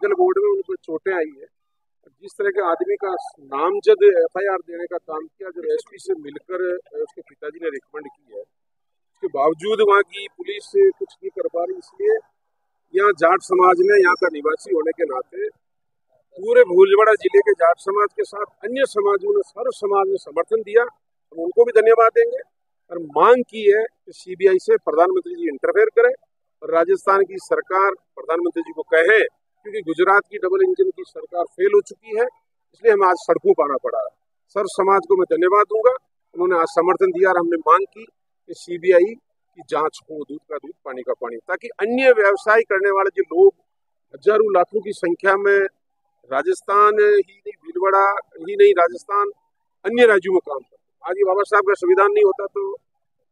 Medical board में उनको चोटें आई है। जिस तरह के आदमी का नामजद एफआईआर देने का काम किया, जो एसपी से मिलकर उसके पिताजी ने रिकमेंड की है, उसके बावजूद वहाँ की पुलिस कुछ नहीं कर पा रही। इसलिए यहाँ जाट समाज ने, यहाँ का निवासी होने के नाते, पूरे भीलवाड़ा जिले के जाट समाज के साथ अन्य समाजों ने, सर्व समाज ने समर्थन दिया। हम उनको भी धन्यवाद देंगे और मांग की है कि सीबीआई से प्रधानमंत्री जी इंटरफेयर करें और राजस्थान की सरकार प्रधानमंत्री जी को कहे, क्योंकि गुजरात की डबल इंजन की सरकार फेल हो चुकी है, इसलिए हमें आज सड़कों पर आना पड़ा है। सर्व समाज को मैं धन्यवाद दूंगा, उन्होंने आज समर्थन दिया और हमने मांग की कि सीबीआई की जांच हो, दूध का दूध पानी का पानी, ताकि अन्य व्यवसाय करने वाले जो लोग हजारों लाखों की संख्या में राजस्थान ही नहीं, भीलवाड़ा ही नहीं, राजस्थान अन्य राज्यों में काम करते, आज ये बाबा साहब का संविधान नहीं होता तो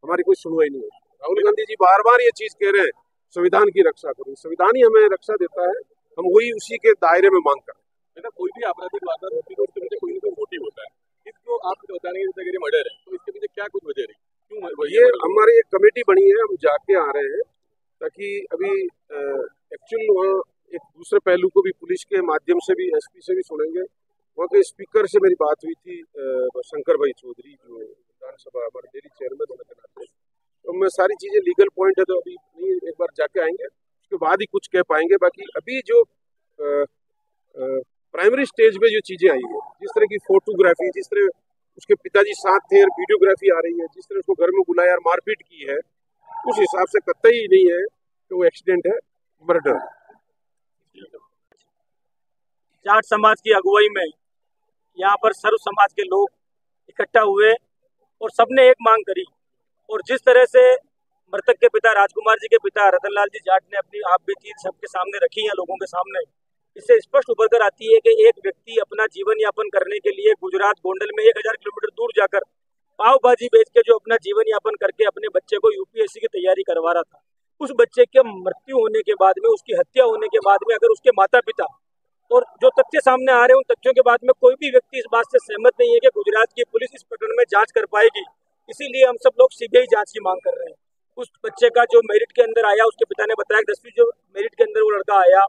हमारी कोई सुनवाई नहीं होती। राहुल गांधी जी बार बार ये चीज कह रहे हैं, संविधान की रक्षा करो, संविधान ही हमें रक्षा देता है, हम वही उसी के दायरे में मांग करें। बेटा, कोई भी आपराधिक वारदात होती है तो उसके पीछे कोई ना कोई मोटिव होता है। इसको आप बता रहे हैं जैसे मर्डर है, तो इसके पीछे क्या कुछ वजह रही, क्यों? ये हमारी एक कमेटी बनी है, हम जाके आ रहे हैं, ताकि अभी एक्चुअल वहाँ एक दूसरे पहलू को भी पुलिस के माध्यम से भी, एसपी से भी सुनेंगे। वहाँ के स्पीकर से मेरी बात हुई थी, शंकर भाई चौधरी, जो विधानसभा हमारे डेली चेयरमैन होने के नाते, तो मैं सारी चीजें लीगल पॉइंट है तो अभी नहीं, एक बार जाके आएंगे, उसके बाद ही कुछ कह पाएंगे। बाकी अभी जो प्राइमरी स्टेज पे जो चीजें आई है, जिस तरह की फोटोग्राफी, जिस तरह उसके पिताजी साथ थे और वीडियोग्राफी आ रही है, जिस तरह उसको घर में बुलाया और मारपीट की है, उस हिसाब से कतई नहीं है कि वो एक्सीडेंट है, मर्डर है। जाट समाज की अगुवाई में यहाँ पर सर्व समाज के लोग इकट्ठा हुए और सबने एक मांग करी, और जिस तरह से मृतक के पिता राजकुमार जी के पिता रतनलाल जी जाट ने अपनी आप बीती सबके सामने रखी है, लोगों के सामने, इससे स्पष्ट उभर कर आती है कि एक व्यक्ति अपना जीवन यापन करने के लिए गुजरात गोंडल में 1000 किलोमीटर दूर जाकर पाव भाजी बेच के जो अपना जीवन यापन करके अपने बच्चे को यूपीएससी की तैयारी करवा रहा था, उस बच्चे के मृत्यु होने के बाद में, उसकी हत्या होने के बाद में, अगर उसके माता पिता और जो तथ्य सामने आ रहे हैं, उन तथ्यों के बाद में कोई भी व्यक्ति इस बात से सहमत नहीं है कि गुजरात की पुलिस इस प्रकरण में जांच कर पाएगी, इसीलिए हम सब लोग सीबीआई जांच की मांग कर रहे हैं। उस बच्चे का जो मेरिट के अंदर आया, उसके पिता ने बताया 10वीं जो मेरिट के अंदर वो लड़का आया,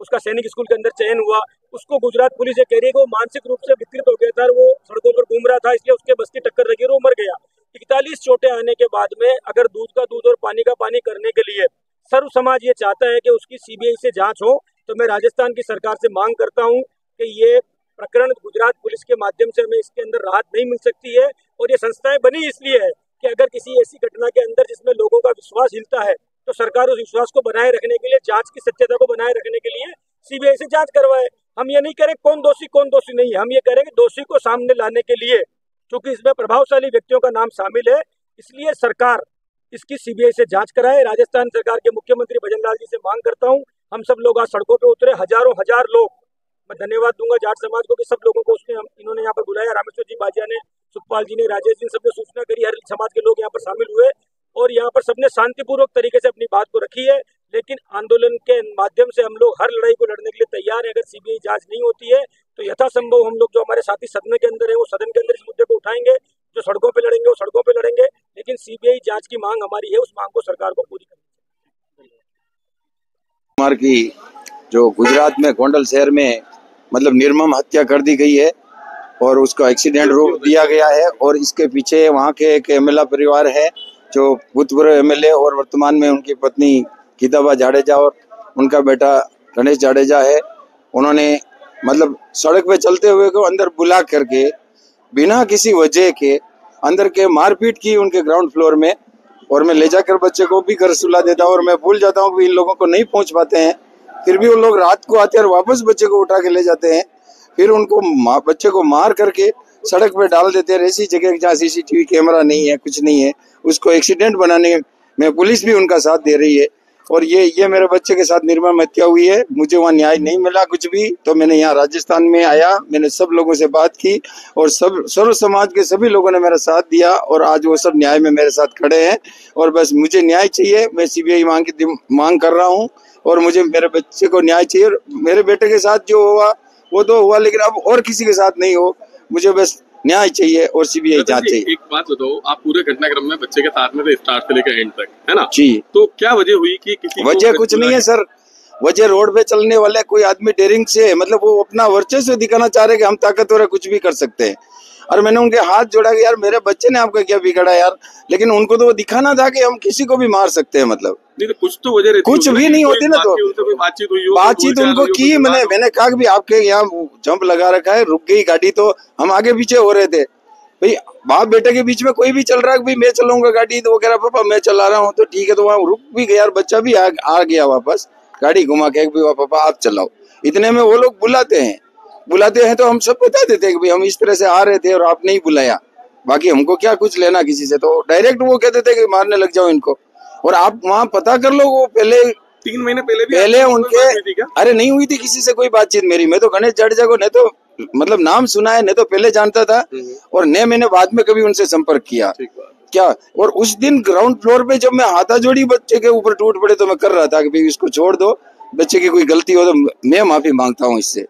उसका सैनिक स्कूल के अंदर चयन हुआ, उसको गुजरात पुलिस ये कह रही है कि वो मानसिक रूप से विकृत हो गया था और वो सड़कों पर घूम रहा था, इसलिए उसके बस की टक्कर लगी और वो मर गया। 41 चोटें आने के बाद में अगर दूध का दूध और पानी का पानी करने के लिए सर्व समाज ये चाहता है कि उसकी सीबीआई से जांच हो, तो मैं राजस्थान की सरकार से मांग करता हूं कि ये प्रकरण गुजरात पुलिस के माध्यम से हमें इसके अंदर राहत नहीं मिल सकती है। और ये संस्थाएं बनी इसलिए है कि अगर किसी ऐसी घटना के अंदर जिसमें लोगों का विश्वास हिलता है, तो सरकार उस विश्वास को बनाए रखने के लिए, जांच की सत्यता को बनाए रखने के लिए सीबीआई से जांच करवाए। हम ये नहीं करें कौन दोषी नहीं, हम ये करेंगे दोषी को सामने लाने के लिए, क्योंकि इसमें प्रभावशाली व्यक्तियों का नाम शामिल है, इसलिए सरकार इसकी सीबीआई से जांच कराए। राजस्थान सरकार के मुख्यमंत्री भजनलाल जी से मांग करता हूं, हम सब लोग आज सड़कों पे उतरे, हजारों हजार लोग। मैं धन्यवाद दूंगा जाट समाज को कि सब लोगों को इन्होंने यहाँ पर बुलाया, रामेश्वर जी बाजिया ने, सुखपाल जी ने, राजेश जी ने, सबने सूचना करी, हर समाज के लोग यहाँ पर शामिल हुए और यहाँ पर सबने शांतिपूर्वक तरीके से अपनी बात को रखी है। लेकिन आंदोलन के माध्यम से हम लोग हर लड़ाई को लड़ने के लिए तैयार है। अगर सीबीआई जांच नहीं होती है तो यथासंभव हम लोग जो हमारे साथी सदन के अंदर है, वो सदन के अंदर इस मुद्दे को उठाएंगे, जो सड़कों पे लड़ेंगे वो सड़कों पे लड़ेंगे, लेकिन सीबीआई जांच की मांग हमारी है, उस मांग को सरकार को पूरी करनी चाहिए। की जो गुजरात में गोंडल शहर में मतलब निर्मम हत्या कर दी गई है और उसका एक्सीडेंट रोक दिया गया है, और इसके पीछे वहाँ के एक एमएलए परिवार है जो भूतपूर्व एमएलए और वर्तमान में उनकी पत्नी गीताबा जाडेजा और उनका बेटा गणेश जाडेजा है। उन्होंने मतलब सड़क पे चलते हुए को अंदर बुला करके बिना किसी वजह के अंदर के मारपीट की उनके ग्राउंड फ्लोर में, और मैं ले जाकर बच्चे को भी घर सुला देता हूँ और मैं भूल जाता हूँ कि इन लोगों को नहीं पहुंच पाते हैं, फिर भी वो लोग रात को आते हैं और वापस बच्चे को उठा के ले जाते हैं, फिर उनको बच्चे को मार करके सड़क पे डाल देते हैं ऐसी जगह जहाँ सीसीटीवी कैमरा नहीं है, कुछ नहीं है। उसको एक्सीडेंट बनाने में पुलिस भी उनका साथ दे रही है, और ये मेरे बच्चे के साथ निर्मम हत्या हुई है। मुझे वहाँ न्याय नहीं मिला कुछ भी, तो मैंने यहाँ राजस्थान में आया, मैंने सब लोगों से बात की और सब सर्व समाज के सभी लोगों ने मेरा साथ दिया और आज वो सब न्याय में मेरे साथ खड़े हैं। और बस मुझे न्याय चाहिए, मैं सीबीआई मांग कर रहा हूँ और मुझे मेरे बच्चे को न्याय चाहिए। मेरे बेटे के साथ जो हुआ वो तो हुआ, लेकिन अब और किसी के साथ नहीं हो, मुझे बस न्याय चाहिए और सीबीआई जांच चाहिए। एक बात बताओ, आप पूरे घटनाक्रम में बच्चे के साथ में थे स्टार्ट से लेकर एंड तक, है ना? जी। तो क्या वजह हुई कि किसी वजह कुछ नहीं है सर, वजह रोड पे चलने वाले कोई आदमी डेयरिंग से मतलब वो अपना वर्चस्व दिखाना चाह रहे कि हम ताकतवर है, कुछ भी कर सकते हैं। और मैंने उनके हाथ जोड़ा कि यार मेरे बच्चे ने आपका क्या बिगाड़ा यार, लेकिन उनको तो वो दिखाना था कि हम किसी को भी मार सकते हैं। मतलब नहीं तो कुछ तो वजह रहती कुछ भी नहीं होती ना, तो बातचीत हुई हो, बातचीत उनको की। मैंने कहा कि आपके यहाँ जंप लगा रखा है, रुक गई गाड़ी तो हम आगे पीछे हो रहे थे। भाई बाप बेटे के बीच में कोई भी चल रहा है भाई मैं चलाऊंगा गाड़ी, तो वो कह रहा पापा मैं चला रहा हूँ, तो ठीक है। तो वहाँ रुक भी गया और बच्चा भी आ गया वापस, गाड़ी घुमा के भी पापा आप चलाओ। इतने में वो लोग बुलाते हैं तो हम सब बता देते हैं कि भाई हम इस तरह से आ रहे थे और आपने ही बुलाया, बाकी हमको क्या कुछ लेना किसी से। तो डायरेक्ट वो कहते थे कि मारने लग जाओ इनको। और आप वहाँ पता कर लो, वो पहले 3 महीने पहले उनके अरे नहीं हुई थी किसी से कोई बातचीत मेरी। मैं तो गणेश जडेजा को नहीं तो मतलब नाम सुना है, नहीं तो पहले जानता था, और न मैंने बाद में कभी उनसे संपर्क किया क्या। और उस दिन ग्राउंड फ्लोर पे जब मैं हाथाजोड़ी बच्चे के ऊपर टूट पड़े तो मैं कर रहा था कि भाई इसको छोड़ दो, बच्चे की कोई गलती हो तो मैं माफी मांगता हूँ इससे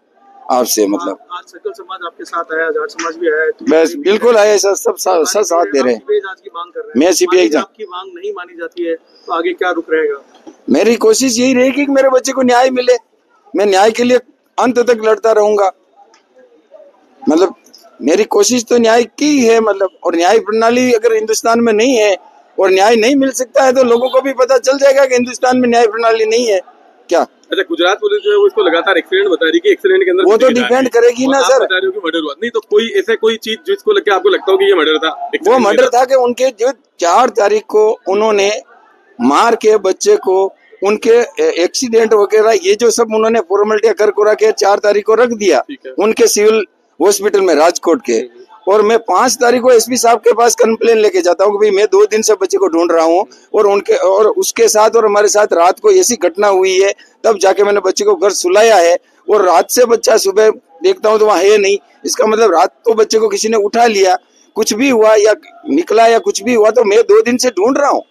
आपसे। मतलब आज सकल समाज आपके साथ आया, जाट समाज भी आया, बस बिल्कुल आए, सब साथ दे रहे हैं। की मांग कर रहे हैं। मैं सीबीआई आपकी मांग नहीं मानी जाती है तो आगे क्या रुख रहेगा? मेरी कोशिश यही रहेगी कि मेरे बच्चे को न्याय मिले। मैं न्याय के लिए अंत तक लड़ता रहूंगा। मतलब मेरी कोशिश तो न्याय की है, मतलब और न्याय प्रणाली अगर हिंदुस्तान में नहीं है और न्याय नहीं मिल सकता है तो लोगों को भी पता चल जाएगा कि हिंदुस्तान में न्याय प्रणाली नहीं है क्या। अच्छा, गुजरात पुलिस जो है वो इसको लगातार एक्सीडेंट बता रही है कि एक्सीडेंट के अंदर वो तो डिपेंड करेगी ना सर। बता रहे हो कि मर्डर हुआ, नहीं तो कोई ऐसे कोई चीज जिसको लग के आपको लगता हो कि ये मर्डर था? वो मर्डर था कि उनके जो 4 तारीख को उन्होंने मार के बच्चे को, उनके एक्सीडेंट वगैरह ये जो सब उन्होंने फॉर्मेलिटी कर कुरा के 4 तारीख को रख दिया उनके सिविल हॉस्पिटल में राजकोट के। और मैं 5 तारीख को एसपी साहब के पास कंप्लेन लेके जाता हूँ कि भाई मैं 2 दिन से बच्चे को ढूंढ रहा हूँ और उसके साथ और हमारे साथ रात को ऐसी घटना हुई है, तब जाके मैंने बच्चे को घर सुलाया है और रात से बच्चा सुबह देखता हूँ तो वहाँ है नहीं। इसका मतलब रात को बच्चे को किसी ने उठा लिया, कुछ भी हुआ या निकला या कुछ भी हुआ, तो मैं 2 दिन से ढूंढ रहा हूँ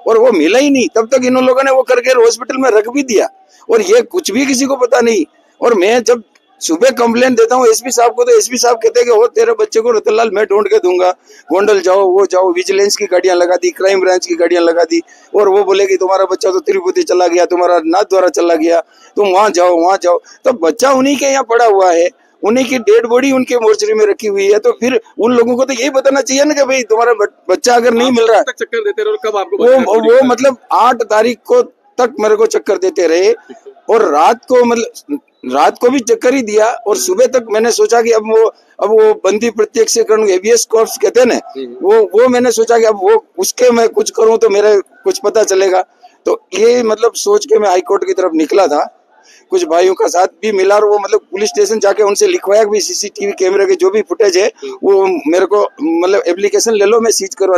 और वो मिला ही नहीं। तब तक इन लोगों ने वो करके हॉस्पिटल में रख भी दिया और ये कुछ भी किसी को पता नहीं। और मैं जब सुबह कंप्लेंट देता हूँ एसपी साहब को तो एसपी साहब कहते हैं कि वो तेरे बच्चे को रतनलाल मैं ढूंढ के दूंगा, गोंडल जाओ, वो जाओ, विजिलेंस की गाड़ियां लगा दी, क्राइम ब्रांच की गाड़ियां लगा दी, और वो बोले कि तुम्हारा बच्चा तो तिरुपति चला गया, तुम्हारा नाथ द्वारा चला गया, तुम वहां जाओ। तो बच्चा उन्हीं के यहाँ पड़ा हुआ है, उन्हीं की डेड बॉडी उनके मोर्चरी में रखी हुई है। तो फिर उन लोगों को तो यही बताना चाहिए ना कि भाई तुम्हारा बच्चा अगर नहीं मिल रहा है, चक्कर देते रहे, कब आपको वो मतलब 8 तारीख को तक मेरे को चक्कर देते रहे और रात को भी चक्कर ही दिया। और सुबह तक मैंने सोचा कि अब वो बंदी प्रत्यक्षीकरण हेबियस कॉर्पस कहते हैं ना, वो मैंने सोचा कि अब वो उसके मैं कुछ करूं तो मेरा कुछ पता चलेगा। तो ये मतलब सोच के मैं हाईकोर्ट की तरफ निकला था, कुछ भाइयों का साथ भी मिला और वो मतलब पुलिस स्टेशन जाके उनसे लिखवाया कि सीसीटीवी कैमरे के जो भी फुटेज है वो मेरे को मतलब एप्लीकेशन ले लो, मैं सीज करवा